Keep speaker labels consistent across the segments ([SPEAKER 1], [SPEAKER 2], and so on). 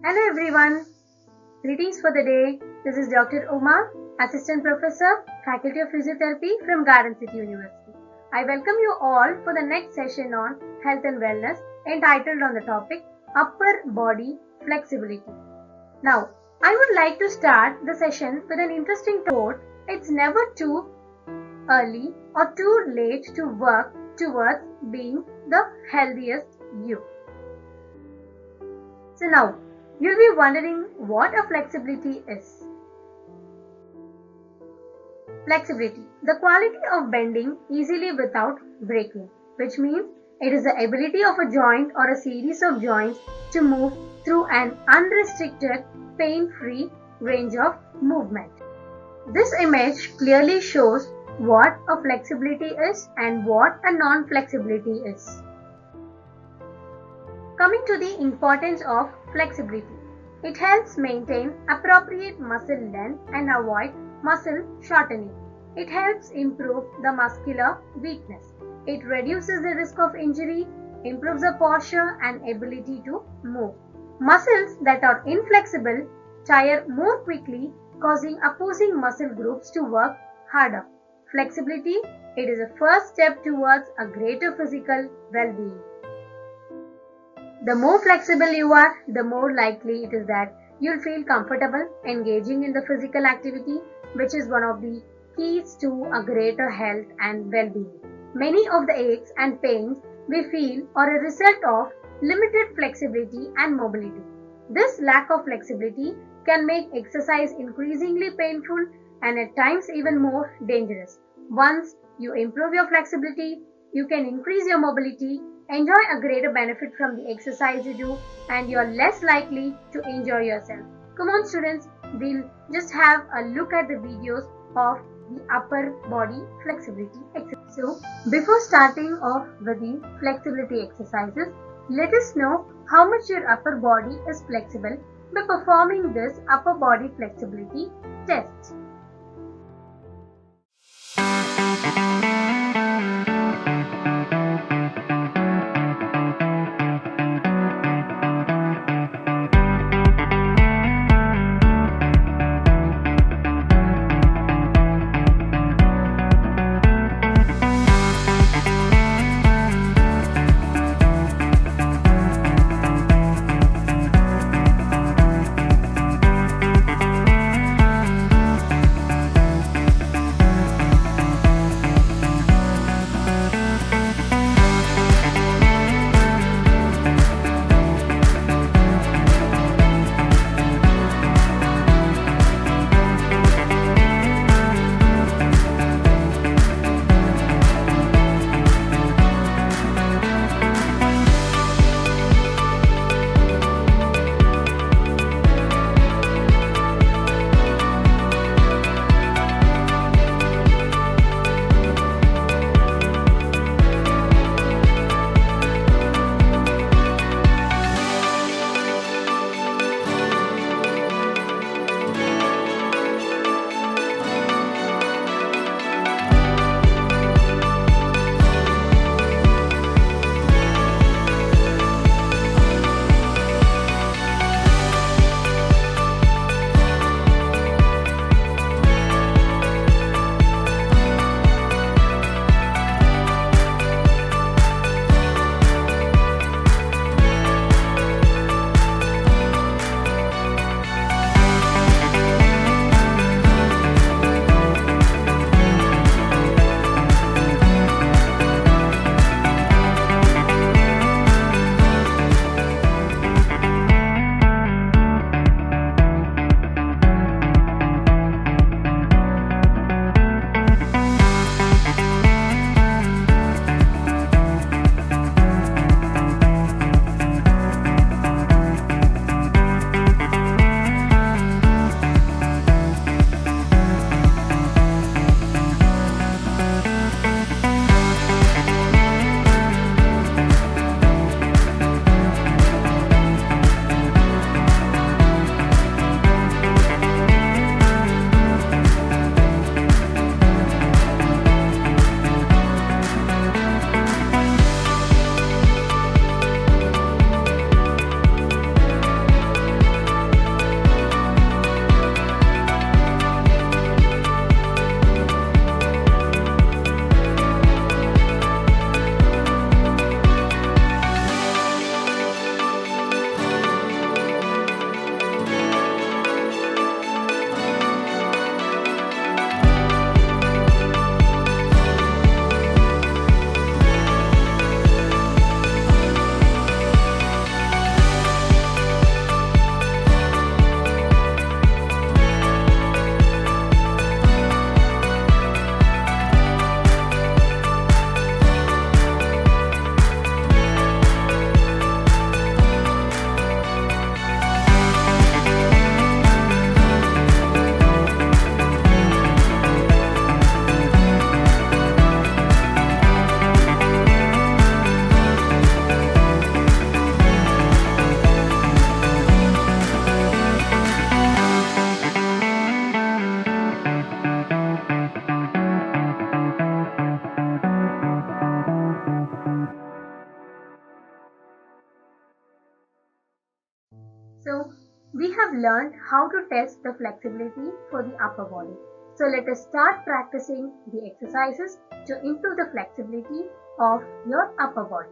[SPEAKER 1] Hello everyone, greetings for the day. This is Dr. Uma, Assistant Professor, Faculty of Physiotherapy from Garden City University. I welcome you all for the next session on health and wellness entitled on the topic Upper Body Flexibility. Now, I would like to start the session with an interesting quote. It's never too early or too late to work towards being the healthiest you. So now, you'll be wondering what a flexibility is. Flexibility, the quality of bending easily without breaking, which means it is the ability of a joint or a series of joints to move through an unrestricted, pain-free range of movement. This image clearly shows what a flexibility is and what a non-flexibility is. Coming to the importance of flexibility, it helps maintain appropriate muscle length and avoid muscle shortening. It helps improve the muscular weakness. It reduces the risk of injury, improves the posture and ability to move. Muscles that are inflexible tire more quickly, causing opposing muscle groups to work harder. Flexibility, it is a first step towards a greater physical well-being. The more flexible you are, the more likely it is that you'll feel comfortable engaging in the physical activity, which is one of the keys to a greater health and well-being. Many of the aches and pains we feel are a result of limited flexibility and mobility. This lack of flexibility can make exercise increasingly painful and at times even more dangerous. Once you improve your flexibility, you can increase your mobility, enjoy a greater benefit from the exercise you do, and you are less likely to injure yourself. Come on students, we'll just have a look at the videos of the upper body flexibility exercise. So, before starting off with the flexibility exercises, let us know how much your upper body is flexible by performing this upper body flexibility test. So we have learned how to test the flexibility for the upper body. So let us start practicing the exercises to improve the flexibility of your upper body.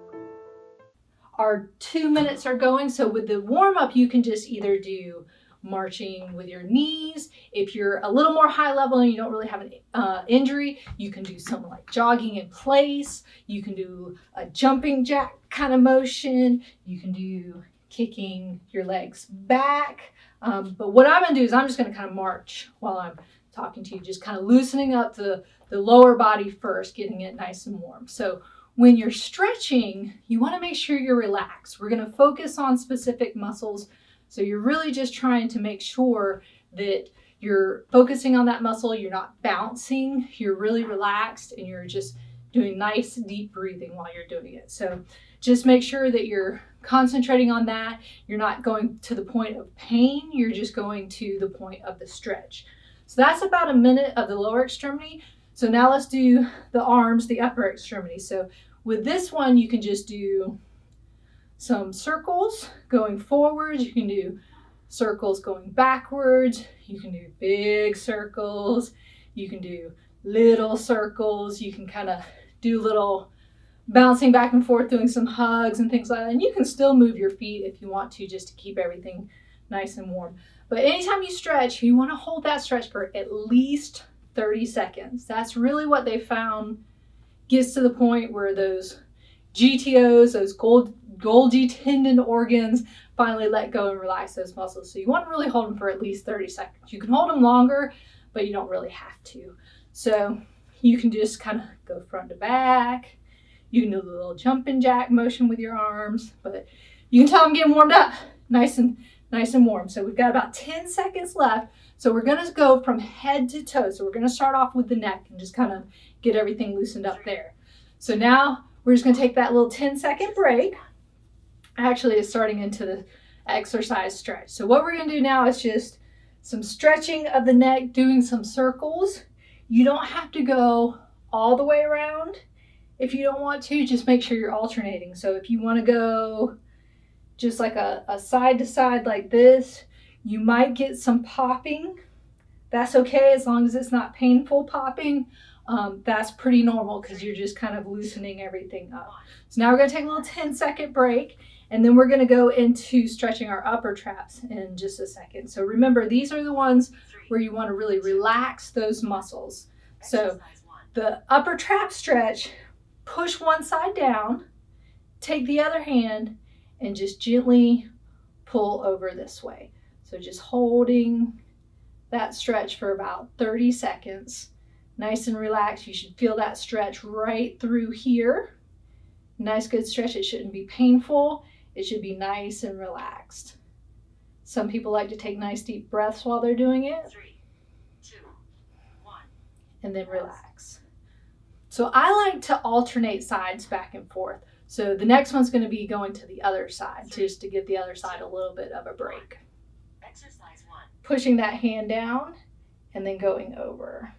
[SPEAKER 2] Our 2 minutes are going, so with the warm-up you can just either do marching with your knees. If you're a little more high level and you don't really have an injury, you can do something like jogging in place. You can do a jumping jack kind of motion. You can do kicking your legs back. But what I'm going to do is I'm just going to kind of march while I'm talking to you, just kind of loosening up the lower body first, getting it nice and warm. So when you're stretching, you want to make sure you're relaxed. We're going to focus on specific muscles. So you're really just trying to make sure that you're focusing on that muscle, you're not bouncing, you're really relaxed, and you're just doing nice deep breathing while you're doing it. So just make sure that you're concentrating on that. You're not going to the point of pain, you're just going to the point of the stretch. So that's about a minute of the lower extremity. So now let's do the arms, the upper extremity. So with this one, you can just do some circles going forwards. You can do circles going backwards. You can do big circles. You can do little circles. You can kind of do little bouncing back and forth, doing some hugs and things like that. And you can still move your feet if you want to, just to keep everything nice and warm. But anytime you stretch, you want to hold that stretch for at least 30 seconds. That's really what they found gets to the point where those GTOs, those Golgi tendon organs, finally let go and relax those muscles. So you want to really hold them for at least 30 seconds. You can hold them longer, but you don't really have to. So you can just kind of go front to back. You can do a little jumping jack motion with your arms, but you can tell I'm getting warmed up nice and warm. So we've got about 10 seconds left. So we're going to go from head to toe. So we're going to start off with the neck and just kind of get everything loosened up there. So now we're just going to take that little 10-second break. Actually, it's starting into the exercise stretch. So what we're going to do now is just some stretching of the neck, doing some circles. You don't have to go all the way around. If you don't want to, just make sure you're alternating. So if you want to go just like a side to side like this, you might get some popping. That's okay as long as it's not painful popping. That's pretty normal because you're just kind of loosening everything up. So now we're going to take a little 10-second break, and then we're going to go into stretching our upper traps in just a second. So remember, these are the ones where you want to really relax those muscles. So the upper trap stretch, push one side down, take the other hand, and just gently pull over this way. So just holding that stretch for about 30 seconds. Nice and relaxed. You should feel that stretch right through here. Nice, good stretch. It shouldn't be painful. It should be nice and relaxed. Some people like to take nice deep breaths while they're doing it.
[SPEAKER 3] 3, 2, 1.
[SPEAKER 2] And then relax. So I like to alternate sides back and forth. So the next one's going to be going to the other side, just to give the other side a little bit of a break.
[SPEAKER 3] Exercise 1.
[SPEAKER 2] Pushing that hand down and then going over.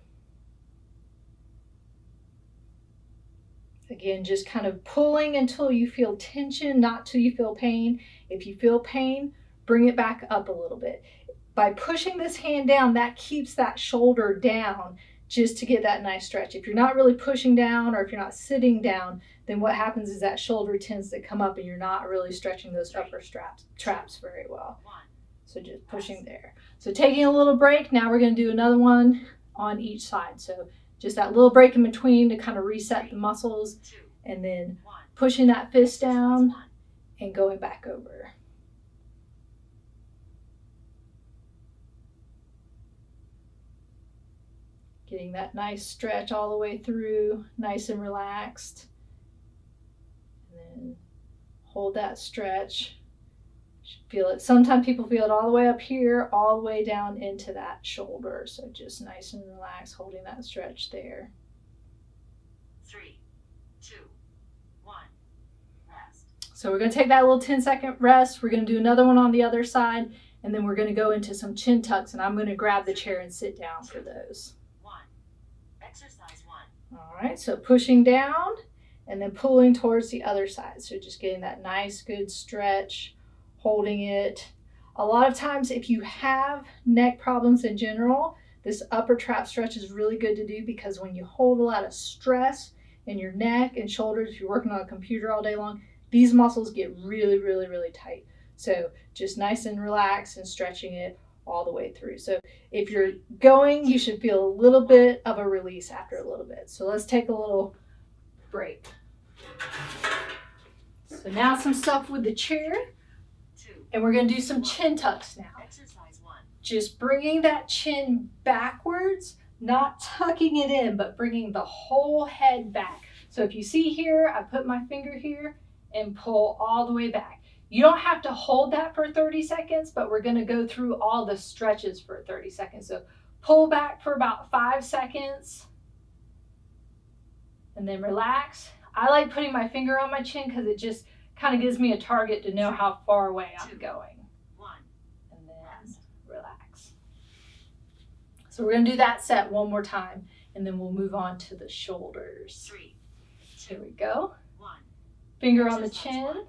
[SPEAKER 2] Again, just kind of pulling until you feel tension, not till you feel pain. If you feel pain, bring it back up a little bit. By pushing this hand down, that keeps that shoulder down just to get that nice stretch. If you're not really pushing down, or if you're not sitting down, then what happens is that shoulder tends to come up and you're not really stretching those upper traps very well. So just pushing there. So taking a little break. Now we're going to do another one on each side. So just that little break in between to kind of reset the muscles, and then pushing that fist down and going back over. Getting that nice stretch all the way through, nice and relaxed. And then hold that stretch. Feel it. Sometimes people feel it all the way up here, all the way down into that shoulder. So just nice and relaxed, holding that stretch there.
[SPEAKER 3] 3, 2, 1. Rest.
[SPEAKER 2] So we're going to take that little 10-second rest. We're going to do another one on the other side, and then we're going to go into some chin tucks, and I'm going to grab the chair and sit down for those.
[SPEAKER 3] 1. Exercise 1.
[SPEAKER 2] All right, so pushing down and then pulling towards the other side. So just getting that nice, good stretch, holding it. A lot of times if you have neck problems in general, this upper trap stretch is really good to do, because when you hold a lot of stress in your neck and shoulders, if you're working on a computer all day long, these muscles get really, really, really tight. So just nice and relaxed and stretching it all the way through. So if you're going, you should feel a little bit of a release after a little bit. So let's take a little break. So now some stuff with the chair,
[SPEAKER 3] 2,
[SPEAKER 2] and we're going to do some chin tucks now.
[SPEAKER 3] exercise 1,
[SPEAKER 2] Just bringing that chin backwards, not tucking it in, but bringing the whole head back. So if you see here, I put my finger here and pull all the way back. You don't have to hold that for 30 seconds, but we're going to go through all the stretches for 30 seconds. So pull back for about 5 seconds and then relax. I like putting my finger on my chin because it just kind of gives me a target to know how far away I'm going.
[SPEAKER 3] 1,
[SPEAKER 2] And then relax. So we're going to do that set one more time, and then we'll move on to the shoulders.
[SPEAKER 3] 3,
[SPEAKER 2] Here we go.
[SPEAKER 3] 1,
[SPEAKER 2] Finger on the chin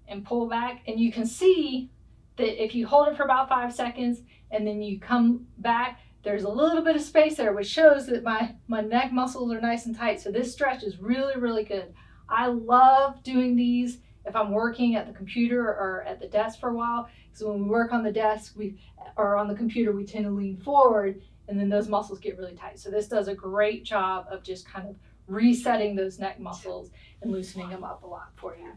[SPEAKER 2] and pull back. And you can see that if you hold it for about 5 seconds and then you come back, there's a little bit of space there, which shows that my neck muscles are nice and tight. So this stretch is really, really good. I love doing these if I'm working at the computer or at the desk for a while, because when we work on the desk or on the computer, we tend to lean forward, and then those muscles get really tight. So this does a great job of just kind of resetting those neck muscles and loosening them up a lot for you.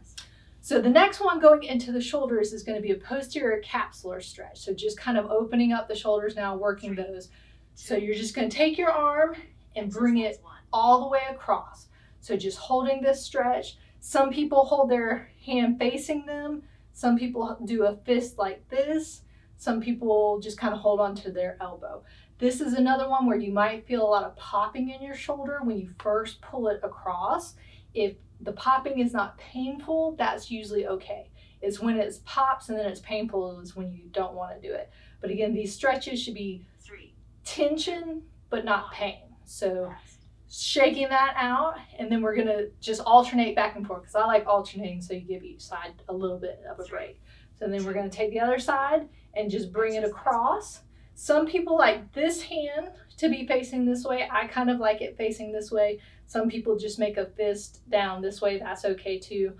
[SPEAKER 2] So the next one going into the shoulders is going to be a posterior capsular stretch. So just kind of opening up the shoulders now, working those. So you're just going to take your arm and bring it all the way across. So just holding this stretch. Some people hold their hand facing them. Some people do a fist like this. Some people just kind of hold onto their elbow. This is another one where you might feel a lot of popping in your shoulder when you first pull it across. If the popping is not painful, that's usually okay. It's when it pops and then it's painful is when you don't want to do it. But again, these stretches should be
[SPEAKER 3] 3,
[SPEAKER 2] tension, but not pain. So
[SPEAKER 3] rest.
[SPEAKER 2] shaking that out, and then we're gonna just alternate back and forth, because I like alternating, so you give each side a little bit of a break. So then we're gonna take the other side and just bring it across. Some people like this hand to be facing this way. I kind of like it facing this way. Some people just make a fist down this way. That's okay too.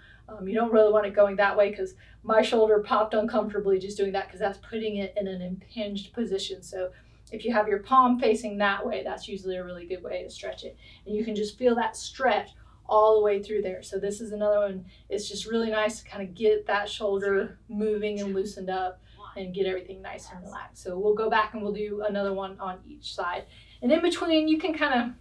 [SPEAKER 2] You don't really want it going that way, because my shoulder popped uncomfortably just doing that, because that's putting it in an impinged position. So if you have your palm facing that way, that's usually a really good way to stretch it. And you can just feel that stretch all the way through there. So this is another one. It's just really nice to kind of get that shoulder moving and loosened up and get everything nice and relaxed. So we'll go back and we'll do another one on each side. And in between, you can kind of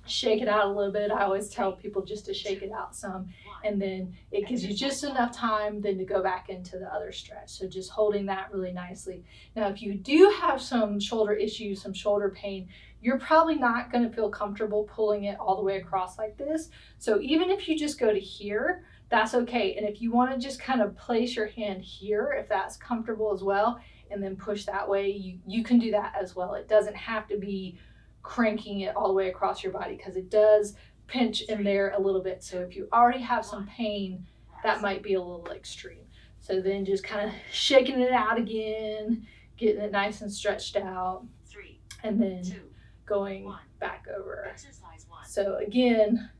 [SPEAKER 2] shake it out a little bit. I always tell people just to shake it out some, and then it gives you just enough time then to go back into the other stretch. So just holding that really nicely. Now, if you do have some shoulder issues, some shoulder pain, you're probably not going to feel comfortable pulling it all the way across like this. So even if you just go to here, that's okay. And if you want to just kind of place your hand here, if that's comfortable as well, and then push that way, you can do that as well. It doesn't have to be cranking it all the way across your body, because it does pinch in there a little bit. So if you already have some pain, that might be a little extreme. So then just kind of shaking it out again, getting it nice and stretched out,
[SPEAKER 3] 3,
[SPEAKER 2] and then
[SPEAKER 3] 2,
[SPEAKER 2] going back over.
[SPEAKER 3] exercise 1,
[SPEAKER 2] So again,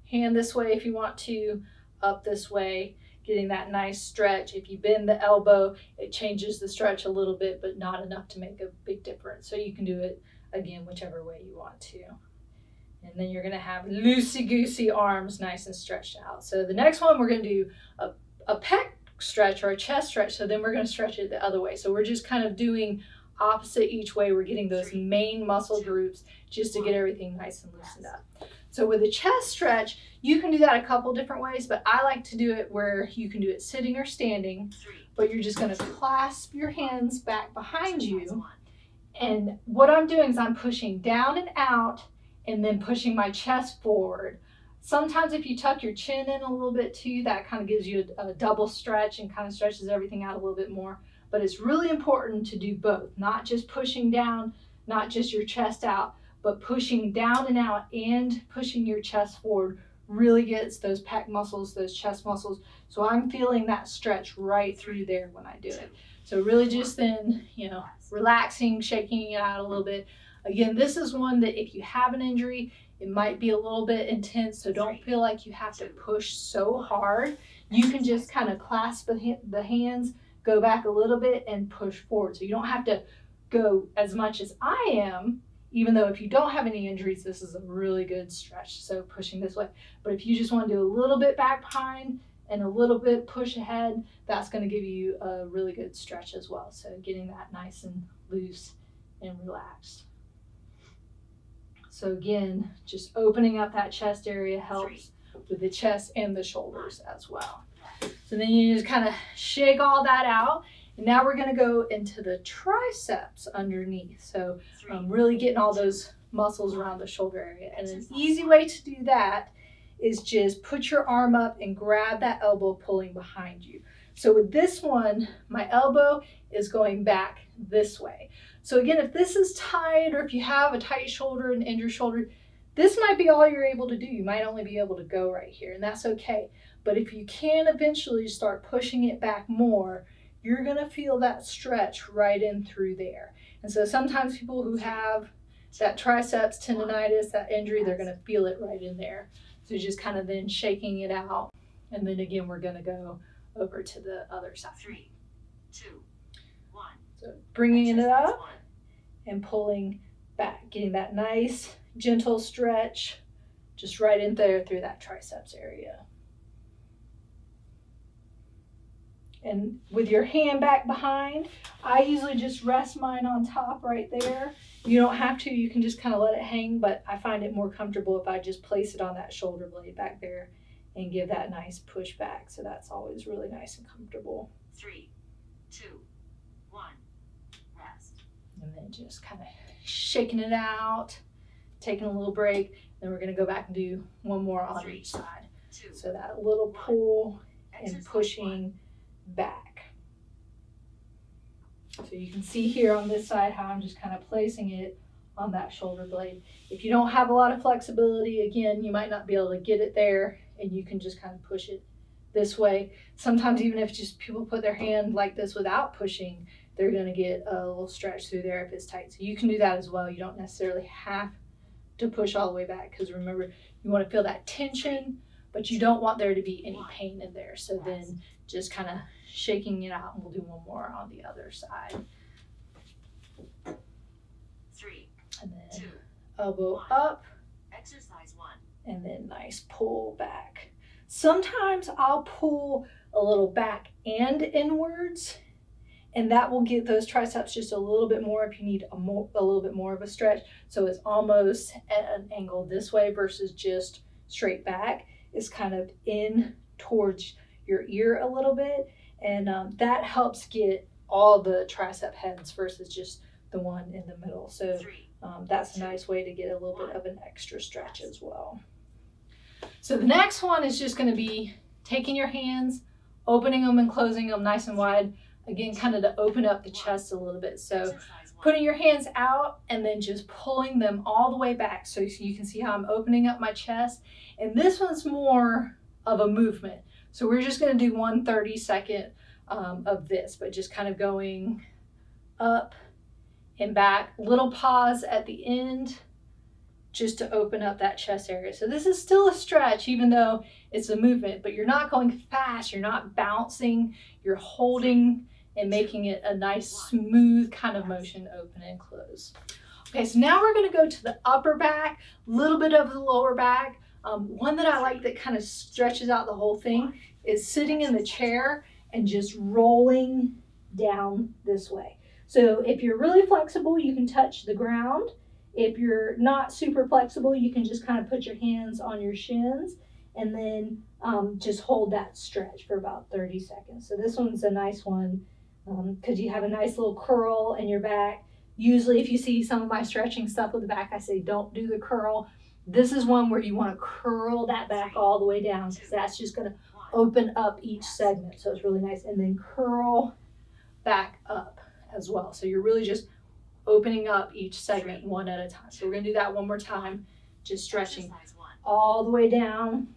[SPEAKER 2] hand this way if you want to, up this way, getting that nice stretch. If you bend the elbow, it changes the stretch a little bit, but not enough to make a big difference. So you can do it again whichever way you want to. And then you're going to have loosey-goosey arms nice and stretched out. So the next one, we're going to do a pec stretch or a chest stretch. So then we're going to stretch it the other way. So we're just kind of doing opposite each way. We're getting those main muscle groups just to get everything nice and loosened up. So with a chest stretch, you can do that a couple different ways, but I like to do it where you can do it sitting or standing,
[SPEAKER 3] 3,
[SPEAKER 2] but you're just going to clasp your hands back behind
[SPEAKER 3] exercise
[SPEAKER 2] you.
[SPEAKER 3] 1,
[SPEAKER 2] And what I'm doing is I'm pushing down and out and then pushing my chest forward. Sometimes if you tuck your chin in a little bit too, that kind of gives you a double stretch and kind of stretches everything out a little bit more. But it's really important to do both, not just pushing down, not just your chest out, but pushing down and out and pushing your chest forward really gets those pec muscles, those chest muscles. So I'm feeling that stretch right through there when I do it. So really just then, you know, relaxing, shaking it out a little bit. Again, this is one that if you have an injury, it might be a little bit intense, so don't feel like you have to push so hard. You can just kind of clasp the hands, go back a little bit, and push forward. So you don't have to go as much as I am, even though if you don't have any injuries, this is a really good stretch. So pushing this way. But if you just want to do a little bit back behind and a little bit push ahead, that's going to give you a really good stretch as well. So getting that nice and loose and relaxed. So again, just opening up that chest area helps with the chest and the shoulders as well. So then you just kind of shake all that out. And now we're going to go into the triceps underneath. So really getting all those muscles around the shoulder area. And an easy way to do that is just put your arm up and grab that elbow pulling behind you. So with this one, my elbow is going back this way. So again, if this is tight, or if you have a tight shoulder and injured shoulder, this might be all you're able to do. You might only be able to go right here, and that's okay. But if you can eventually start pushing it back more, you're gonna feel that stretch right in through there. And so sometimes people who have that triceps tendonitis, that injury, they're gonna feel it right in there. So just kind of then shaking it out. And then again, we're gonna go over to the other side.
[SPEAKER 3] 3, 2, 1.
[SPEAKER 2] So bringing it up and pulling back, getting that nice gentle stretch just right in there through that triceps area. And with your hand back behind, I usually just rest mine on top right there. You don't have to, you can just kind of let it hang, but I find it more comfortable if I just place it on that shoulder blade back there and give that nice push back. So that's always really nice and comfortable.
[SPEAKER 3] 3, 2, 1. Rest.
[SPEAKER 2] And then just kind of shaking it out, taking a little break. Then we're going to go back and do one more on each side.
[SPEAKER 3] 2.
[SPEAKER 2] So that little pull and pushing back. So you can see here on this side how I'm just kind of placing it on that shoulder blade. If you don't have a lot of flexibility, again, you might not be able to get it there, and you can just kind of push it this way. Sometimes even if just people put their hand like this without pushing, they're going to get a little stretch through there if it's tight. So you can do that as well. You don't necessarily have to push all the way back, because remember, you want to feel that tension, but you don't want there to be any pain in there. So then just kind of shaking it out, and we'll do one more on the other side.
[SPEAKER 3] 3,
[SPEAKER 2] And then
[SPEAKER 3] 2,
[SPEAKER 2] elbow up,
[SPEAKER 3] exercise 1.
[SPEAKER 2] and then nice pull back. Sometimes I'll pull a little back and inwards, and that will get those triceps just a little bit more if you need a little bit more of a stretch. So it's almost at an angle this way versus just straight back. It's kind of in towards your ear a little bit, and that helps get all the tricep heads versus just the one in the middle. So that's a nice way to get a little bit of an extra stretch as well. So the next one is just going to be taking your hands, opening them and closing them nice and wide. Again, kind of to open up the chest a little bit. So putting your hands out and then just pulling them all the way back. So you can see how I'm opening up my chest. And this one's more of a movement. So we're just going to do 1 30-second of this, but just kind of going up and back. Little pause at the end just to open up that chest area. So this is still a stretch, even though it's a movement, but you're not going fast. You're not bouncing. You're holding and making it a nice smooth kind of motion, open and close. Okay, so now we're going to go to the upper back, a little bit of the lower back. One that I like that kind of stretches out the whole thing is sitting in the chair and just rolling down this way. So if you're really flexible, you can touch the ground. If you're not super flexible, you can just kind of put your hands on your shins and then just hold that stretch for about 30 seconds. So this one's a nice one because you have a nice little curl in your back. Usually if you see some of my stretching stuff with the back, I say don't do the curl. This is one where you want to curl that back all the way down, because that's just going to open up each segment. So it's really nice. And then curl back up as well. So you're really just opening up each segment one at a time. So we're going to do that one more time, just stretching all the way down,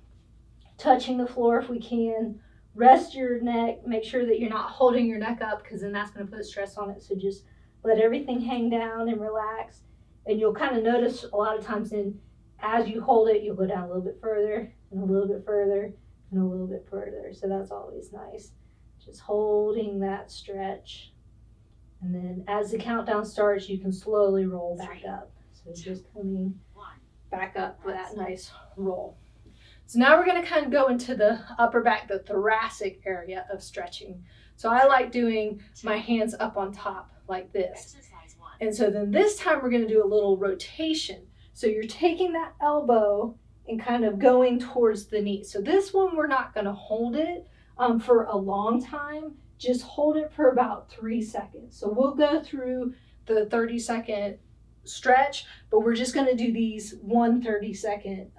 [SPEAKER 2] touching the floor if we can, rest your neck. Make sure that you're not holding your neck up because then that's going to put stress on it. So just let everything hang down and relax. And you'll kind of notice a lot of times as you hold it, you'll go down a little bit further and a little bit further and a little bit further. So that's always nice. Just holding that stretch. And then as the countdown starts, you can slowly roll back up. So just coming back up with that nice roll. So now we're going to kind of go into the upper back, the thoracic area of stretching. So I like doing my hands up on top like this. And so then this time we're going to do a little rotation. So you're taking that elbow and kind of going towards the knee. So this one we're not going to hold it for a long time. Just hold it for about 3 seconds. So we'll go through the 30-second stretch, but we're just going to do these 1 30-second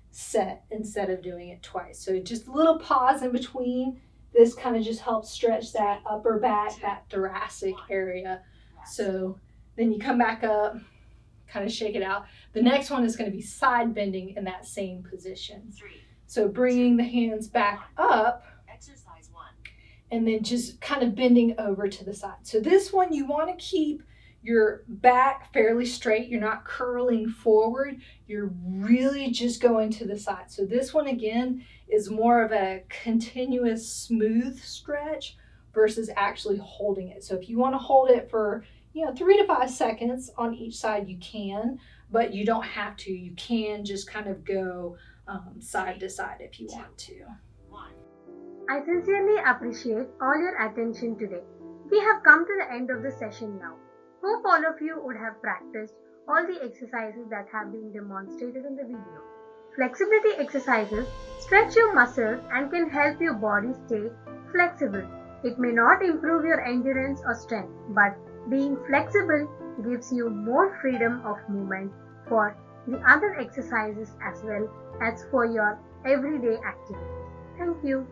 [SPEAKER 2] set instead of doing it twice. So just a little pause in between. This kind of just helps stretch that upper back, that thoracic area. So then you come back up, kind of shake it out. The next one is going to be side bending in that same position. So bringing the hands back up and then just kind of bending over to the side. So this one you want to keep your back fairly straight. You're not curling forward. You're really just going to the side. So this one again is more of a continuous smooth stretch versus actually holding it. So if you want to hold it for 3 to 5 seconds on each side, you can, but you don't have to. You can just kind of go side to side if you want to.
[SPEAKER 1] I sincerely appreciate all your attention today. We have come to the end of the session now. Hope all of you would have practiced all the exercises that have been demonstrated in the video. Flexibility exercises stretch your muscles and can help your body stay flexible. It may not improve your endurance or strength, but being flexible gives you more freedom of movement for the other exercises as well as for your everyday activities. Thank you.